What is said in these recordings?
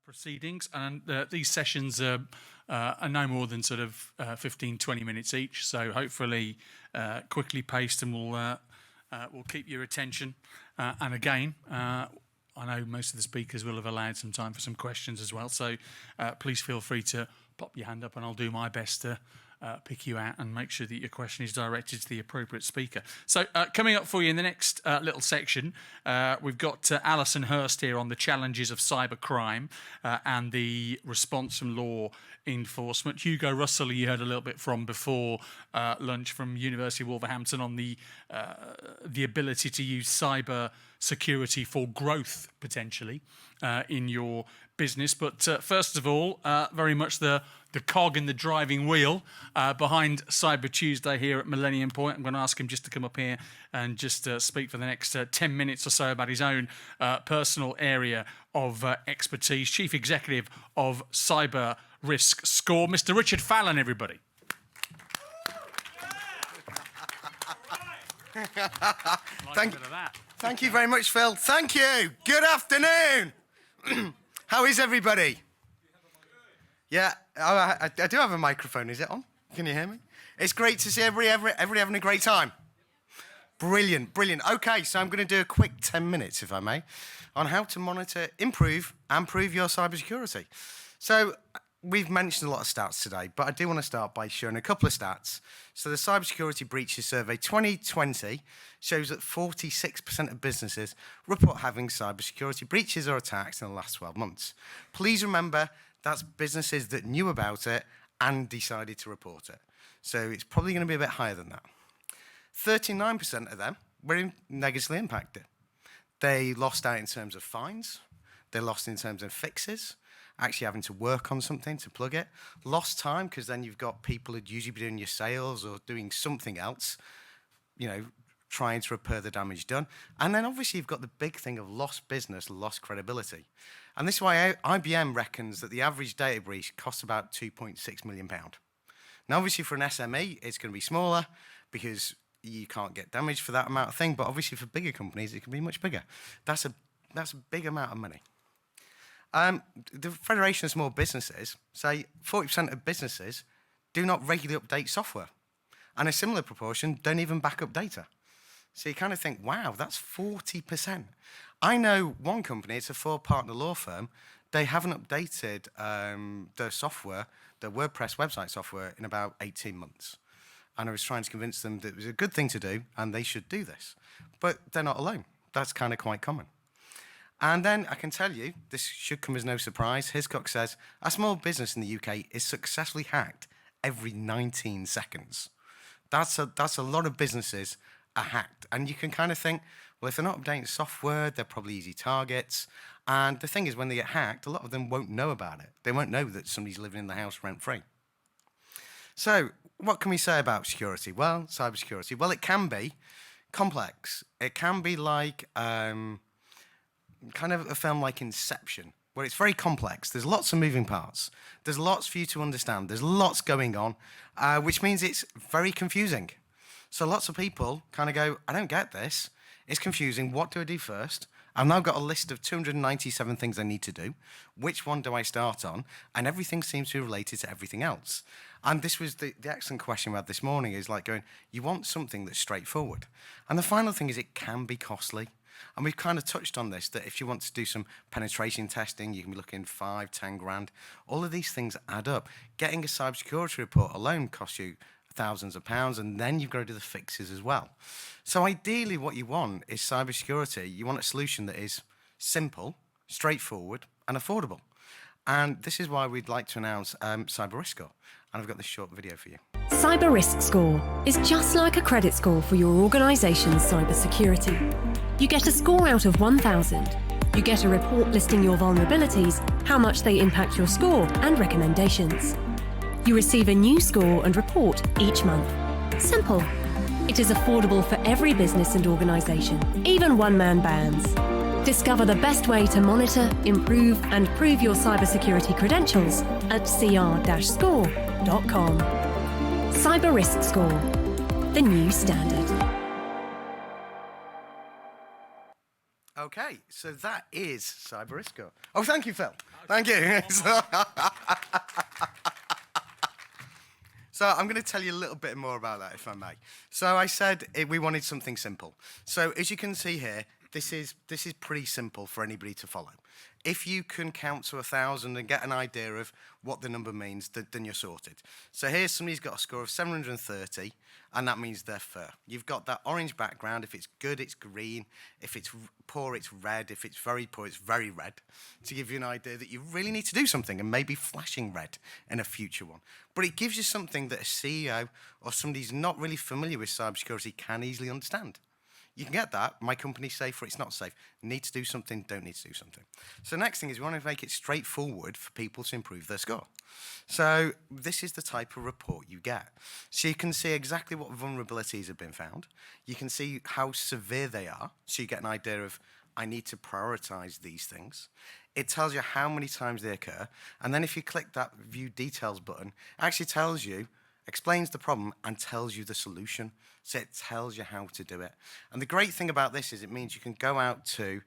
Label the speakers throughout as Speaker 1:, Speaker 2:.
Speaker 1: proceedings, and these sessions are no more than sort of 15, 20 minutes each, so hopefully quickly paced, and will keep your attention. And again, I know most of the speakers will have allowed some time for some questions as well, so please feel free to pop your hand up and I'll do my best to pick you out and make sure that your question is directed to the appropriate speaker. So coming up for you in the next little section, we've got Alison Hurst here on the challenges of cybercrime and the response from law enforcement. Hugo Russell, you heard a little bit from before lunch from University of Wolverhampton on the ability to use cyber security for growth potentially in your business. But first of all, very much the cog in the driving wheel behind Cyber Tuesday here at Millennium Point. I'm going to ask him just to come up here and just speak for the next 10 minutes or so about his own personal area of expertise. Chief Executive of Cyber Risk Score, Mr. Richard Fallon, everybody.
Speaker 2: Thank you very much, Phil. Thank you. Good afternoon. How is everybody? Yeah, I do have a microphone. Is it on? Can you hear me? It's great to see everybody having a great time. Brilliant, brilliant. Okay, so I'm going to do a quick 10 minutes, if I may, on how to monitor, improve, and prove your cybersecurity. So we've mentioned a lot of stats today, but I do want to start by showing a couple of stats. So the Cybersecurity Breaches Survey 2020 shows that 46% of businesses report having cybersecurity breaches or attacks in the last 12 months. Please remember, that's businesses that knew about it and decided to report it. So it's probably going to be a bit higher than that. 39% of them were negatively impacted. They lost out in terms of fines. They lost in terms of fixes, actually having to work on something to plug it. Lost time, because then you've got people who'd usually be doing your sales or doing something else, you know, trying to repair the damage done. And then obviously you've got the big thing of lost business, lost credibility. And this is why IBM reckons that the average data breach costs about £2.6 million. Now obviously for an SME, it's going to be smaller because you can't get damage for that amount of thing, but obviously for bigger companies, it can be much bigger. That's a big amount of money. The Federation of Small Businesses say 40% of businesses do not regularly update software, and a similar proportion don't even back up data. So you kind of think, wow, that's 40%. I know one company, it's a four-partner law firm, they haven't updated their software, their WordPress website software, in about 18 months. And I was trying to convince them that it was a good thing to do and they should do this. But they're not alone. That's kind of quite common. And then I can tell you, this should come as no surprise, Hiscox says, a small business in the UK is successfully hacked every 19 seconds. That's a lot of businesses are hacked. And you can kind of think, well, if they're not updating software, they're probably easy targets. And the thing is, when they get hacked, a lot of them won't know about it. They won't know that somebody's living in the house rent-free. So what can we say about security? Well, cybersecurity. Well, it can be complex. It can be like kind of a film like Inception, where it's very complex. There's lots of moving parts. There's lots for you to understand. There's lots going on, which means it's very confusing. So lots of people kind of go, I don't get this. It's confusing. What do I do first? I've now got a list of 297 things I need to do. Which one do I start on? And everything seems to be related to everything else. And this was the excellent question we had this morning, is like going, you want something that's straightforward. And the final thing is it can be costly. And we've kind of touched on this, that if you want to do some penetration testing, you can be looking 5, 10 grand. All of these things add up. Getting a cybersecurity report alone costs you thousands of pounds, and then you've got to do the fixes as well. So ideally what you want is cybersecurity. You want a solution that is simple, straightforward, and affordable. And this is why we'd like to announce Cyber Risk Score. And I've got this short video for you.
Speaker 3: Cyber Risk Score is just like a credit score for your organisation's cybersecurity. You get a score out of 1,000. You get a report listing your vulnerabilities, how much they impact your score, and recommendations. You receive a new score and report each month. Simple. It is affordable for every business and organisation, even one-man bands. Discover the best way to monitor, improve and prove your cybersecurity credentials at cr-score.com. Cyber Risk Score, the new standard.
Speaker 2: Okay, so that is Cyber Risk Score. Oh, thank you, Phil. Thank you. So I'm going to tell you a little bit more about that, if I may. So I said we wanted something simple. So as you can see here, this is pretty simple for anybody to follow. If you can count to 1,000 and get an idea of what the number means, then you're sorted. So here's somebody's got a score of 730, and that means they're fair. You've got that orange background. If it's good, it's green. If it's poor, it's red. If it's very poor, it's very red, to give you an idea that you really need to do something, and maybe flashing red in a future one. But it gives you something that a CEO or somebody who's not really familiar with cybersecurity can easily understand. You can get that. My company's safe or it's not safe. Need to do something, don't need to do something. So next thing is we want to make it straightforward for people to improve their score. So this is the type of report you get. So you can see exactly what vulnerabilities have been found. You can see how severe they are. So you get an idea of, I need to prioritize these things. It tells you how many times they occur. And then if you click that view details button, it actually tells you, explains the problem and tells you the solution. So it tells you how to do it. And the great thing about this is it means you can go out to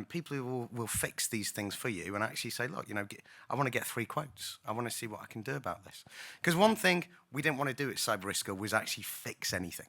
Speaker 2: people who will fix these things for you and actually say, look, I want to get 3 quotes. I want to see what I can do about this. Because one thing we didn't want to do at Cyber Risk School was actually fix anything.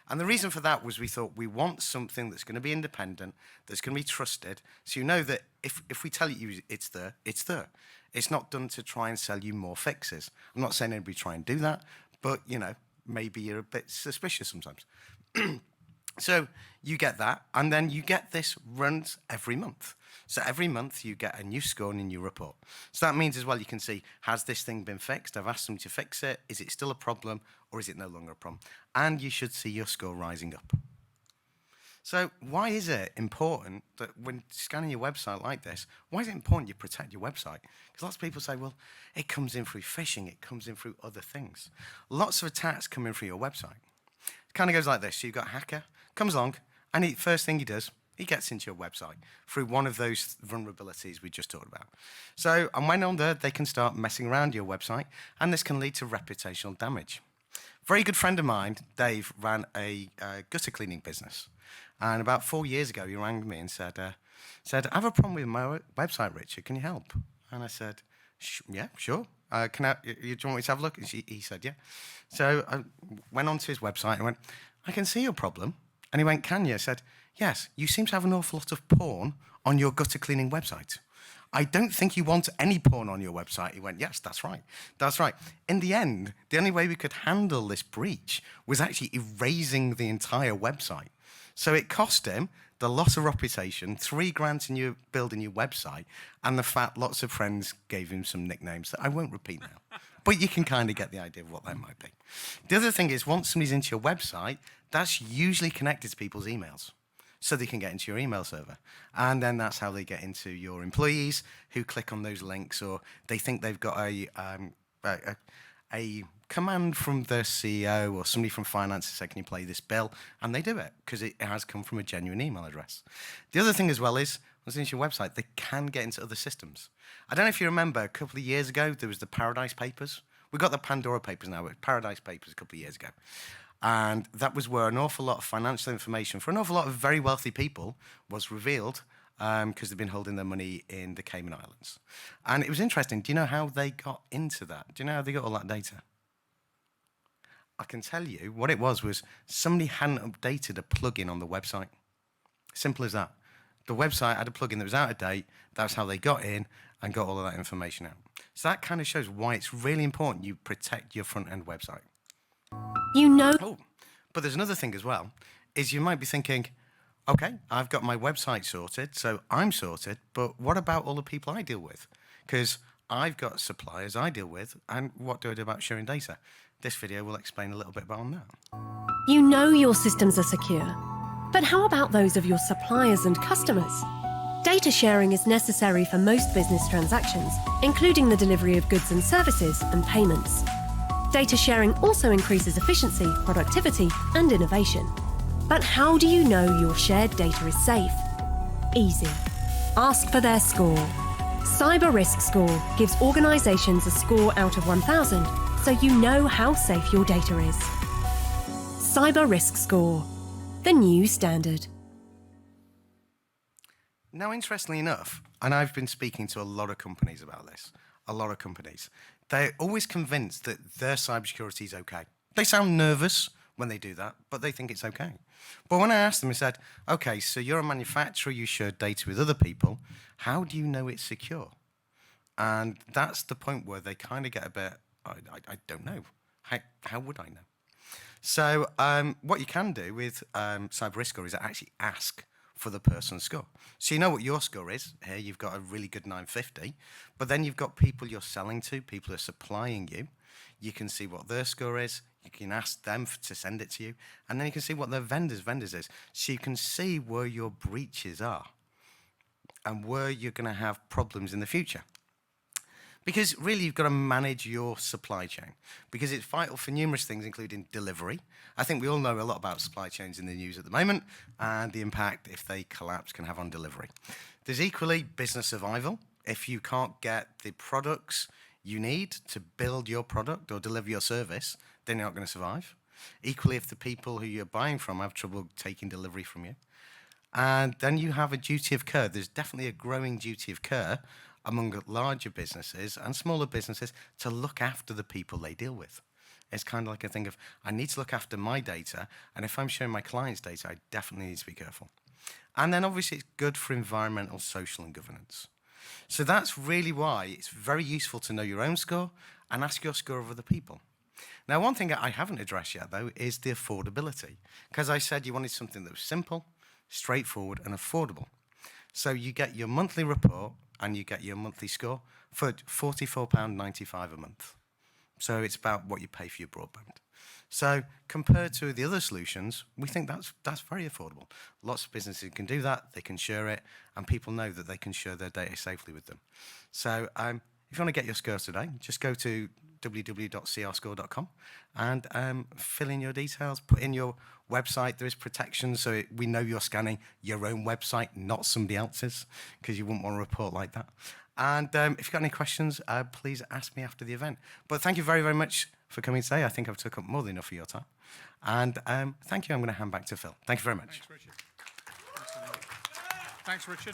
Speaker 2: And the reason for that was we thought we want something that's going to be independent, that's going to be trusted, so you know that if we tell you it's there, it's there. It's not done to try and sell you more fixes. I'm not saying anybody try and do that, but, maybe you're a bit suspicious sometimes. So you get that, and then you get this runs every month. So every month you get a new score and a new report. So that means as well you can see, has this thing been fixed? I've asked them to fix it. Is it still a problem, or is it no longer a problem? And you should see your score rising up. So why is it important that when scanning your website like this, why is it important you protect your website? Because lots of people say, well, it comes in through phishing, it comes in through other things. Lots of attacks come in through your website. It kind of goes like this. So you've got a hacker, comes along, and first thing he does, he gets into your website through one of those vulnerabilities we just talked about. So, and when on there, they can start messing around your website, and this can lead to reputational damage. A very good friend of mine, Dave, ran a gutter cleaning business. And about 4 years ago, he rang me and said, I have a problem with my website, Richard. Can you help? And I said, yeah, sure. Do you want me to have a look? And he said, yeah. So I went onto his website and went, I can see your problem. And he went, can you? I said, yes, you seem to have an awful lot of porn on your gutter cleaning website. I don't think you want any porn on your website. He went, yes, that's right. That's right. In the end, the only way we could handle this breach was actually erasing the entire website. So it cost him the loss of reputation, $3,000 to build a new website, and the fact lots of friends gave him some nicknames that I won't repeat now. But you can kind of get the idea of what that might be. The other thing is, once somebody's into your website, that's usually connected to people's emails. So they can get into your email server. And then that's how they get into your employees who click on those links, or they think they've got a command from their CEO or somebody from finance to say, can you play this bill? And they do it because it has come from a genuine email address. The other thing as well is, once it's your website, they can get into other systems. I don't know if you remember, a couple of years ago, there was the Paradise Papers. We've got the Pandora Papers now, but Paradise Papers a couple of years ago. And that was where an awful lot of financial information for an awful lot of very wealthy people was revealed because they've been holding their money in the Cayman Islands. And it was interesting. Do you know how they got into that? Do you know how they got all that data? I can tell you what it was somebody hadn't updated a plugin on the website. Simple as that. The website had a plugin that was out of date. That's how they got in and got all of that information out. So that kind of shows why it's really important you protect your front-end website.
Speaker 3: You know.
Speaker 2: Oh, but there's another thing as well, is you might be thinking, okay, I've got my website sorted, so I'm sorted, but what about all the people I deal with? Because I've got suppliers I deal with, and what do I do about sharing data? This video will explain a little bit about that.
Speaker 3: You know your systems are secure, but how about those of your suppliers and customers? Data sharing is necessary for most business transactions, including the delivery of goods and services and payments. Data sharing also increases efficiency, productivity, and innovation. But how do you know your shared data is safe? Easy. Ask for their score. Cyber Risk Score gives organisations a score out of 1,000, so you know how safe your data is. Cyber Risk Score, the new standard.
Speaker 2: Now, interestingly enough, and I've been speaking to a lot of companies about this, a lot of companies. They're always convinced that their cybersecurity is okay. They sound nervous when they do that, but they think it's okay. But when I asked them, I said, okay, so you're a manufacturer, you share data with other people. How do you know it's secure? And that's the point where they kind of get a bit, I don't know. How would I know? So what you can do with cyber risk score is actually ask for the person's score. So you know what your score is. Here you've got a really good 950, but then you've got people you're selling to, people who are supplying you. You can see what their score is. You can ask them to send it to you, and then you can see what their vendors is. So you can see where your breaches are and where you're going to have problems in the future. Because really, you've got to manage your supply chain, because it's vital for numerous things, including delivery. I think we all know a lot about supply chains in the news at the moment, and the impact, if they collapse, can have on delivery. There's equally business survival. If you can't get the products you need to build your product or deliver your service, then you're not going to survive. Equally, if the people who you're buying from have trouble taking delivery from you. And then you have a duty of care. There's definitely a growing duty of care among larger businesses and smaller businesses to look after the people they deal with. It's kind of like a thing of, I need to look after my data, and if I'm sharing my client's data, I definitely need to be careful. And then obviously it's good for environmental, social, and governance. So that's really why it's very useful to know your own score and ask your score of other people. Now, one thing I haven't addressed yet, though, is the affordability. Because I said you wanted something that was simple, straightforward, and affordable. So you get your monthly report and you get your monthly score for £44.95 a month. So it's about what you pay for your broadband. So compared to the other solutions, we think that's very affordable. Lots of businesses can do that, they can share it, and people know that they can share their data safely with them. So if you want to get your score today, just go to www.crscore.com and fill in your details, put in your website. There is protection, so we know you're scanning your own website, not somebody else's, because you wouldn't want a report like that. And if you've got any questions, please ask me after the event. But thank you very, very much for coming today. I think I've took up more than enough of your time. And thank you. I'm going to hand back to Phil. Thank you very much.
Speaker 1: Thanks, Richard. Thanks, Richard.